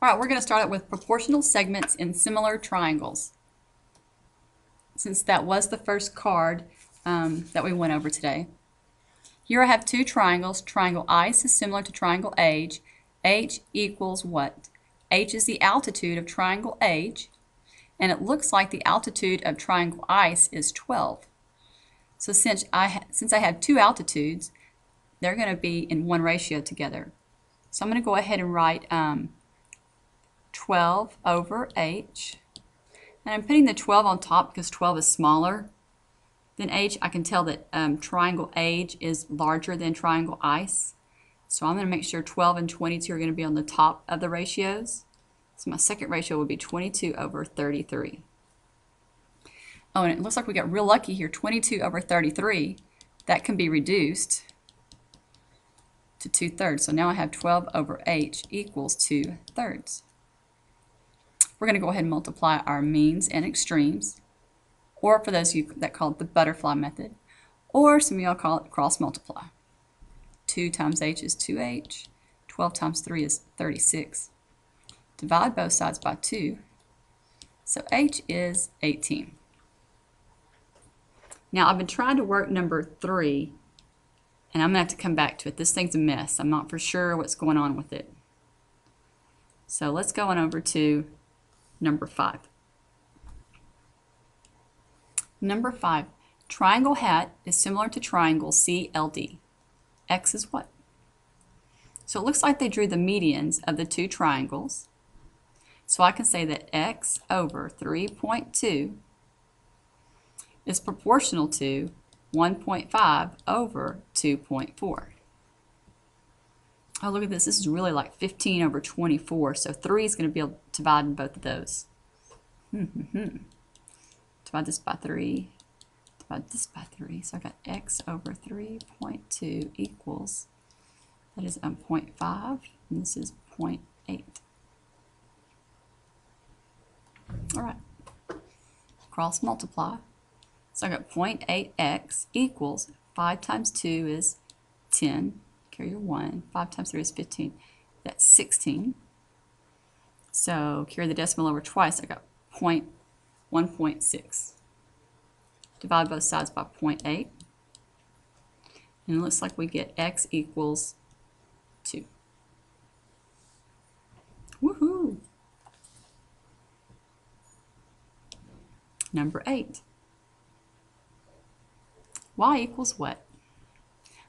All right, we're going to start out with proportional segments in similar triangles, since that was the first card that we went over today. Here I have two triangles. Triangle ice is similar to triangle age. H equals what? H is the altitude of triangle age, and it looks like the altitude of triangle ice is 12. So since I have two altitudes, they're going to be in one ratio together. So I'm going to go ahead and write 12 over H. And I'm putting the 12 on top because 12 is smaller than H. I can tell that triangle age is larger than triangle ice. So I'm going to make sure 12 and 22 are going to be on the top of the ratios. So my second ratio would be 22 over 33. Oh, and it looks like we got real lucky here. 22 over 33, that can be reduced to 2/3. So now I have 12 over H equals 2/3. We're going to go ahead and multiply our means and extremes, or for those of you that call it the butterfly method, or some of y'all call it cross multiply. 2 times H is 2H. 12 times 3 is 36. Divide both sides by 2. So H is 18. Now I've been trying to work number 3, and I'm going to have to come back to it. This thing's a mess. I'm not for sure what's going on with it. So let's go on over to number 5. Number 5, triangle hat is similar to triangle CLD. X is what? So it looks like they drew the medians of the two triangles. So I can say that X over 3.2 is proportional to 1.5 over 2.4. Oh, look at this. This is really like 15 over 24. So 3 is going to be able to divide in both of those. Divide this by 3. Divide this by 3. So I got X over 3.2 equals, that is 0.5, and this is 0.8. All right. Cross multiply. So I got 0.8x equals 5 times 2 is 10. Carry your 1. 5 times 3 is 15. That's 16. So carry the decimal over twice. I got 1.6. Divide both sides by 0.8. And it looks like we get x equals 2. Woohoo! Number 8. Y equals what?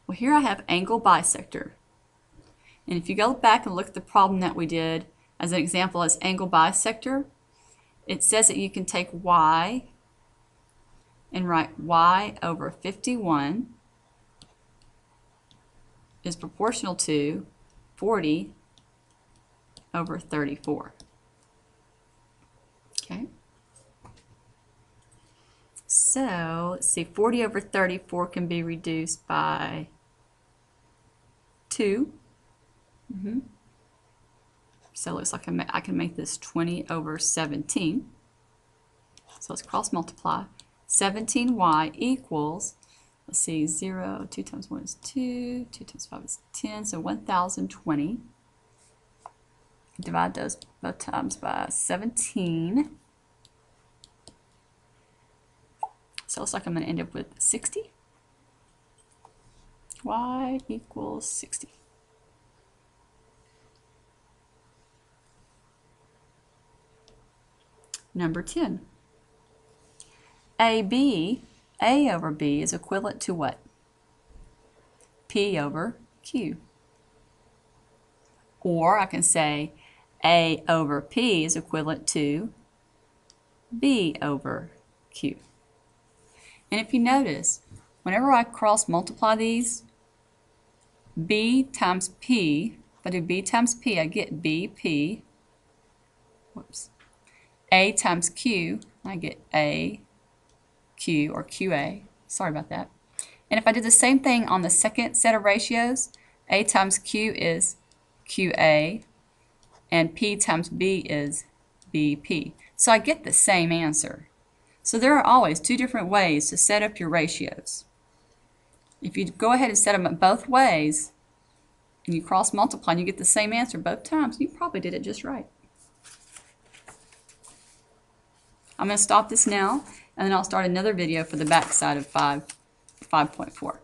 Well, here I have angle bisector. And if you go back and look at the problem that we did as an example as angle bisector, it says that you can take y and write y over 51 is proportional to 40 over 34. Okay. So let's see, 40 over 34 can be reduced by 2. So it looks like I can make this 20 over 17. So let's cross multiply. 17y equals, let's see, 0, 2 times 1 is 2, 2 times 5 is 10, so 1020. Divide those both times by 17. So it looks like I'm going to end up with 60. Y equals 60. Number 10. A over B is equivalent to what? P over Q. Or I can say A over P is equivalent to B over Q. And if you notice, whenever I cross multiply these, B times P, if I do B times P, I get BP. Whoops. A times Q, I get A, Q, or QA. Sorry about that. And if I do the same thing on the second set of ratios, A times Q is QA, and P times B is BP. So I get the same answer. So there are always two different ways to set up your ratios. If you go ahead and set them up both ways, and you cross multiply and you get the same answer both times, you probably did it just right. I'm going to stop this now, and then I'll start another video for the back side of 5.4.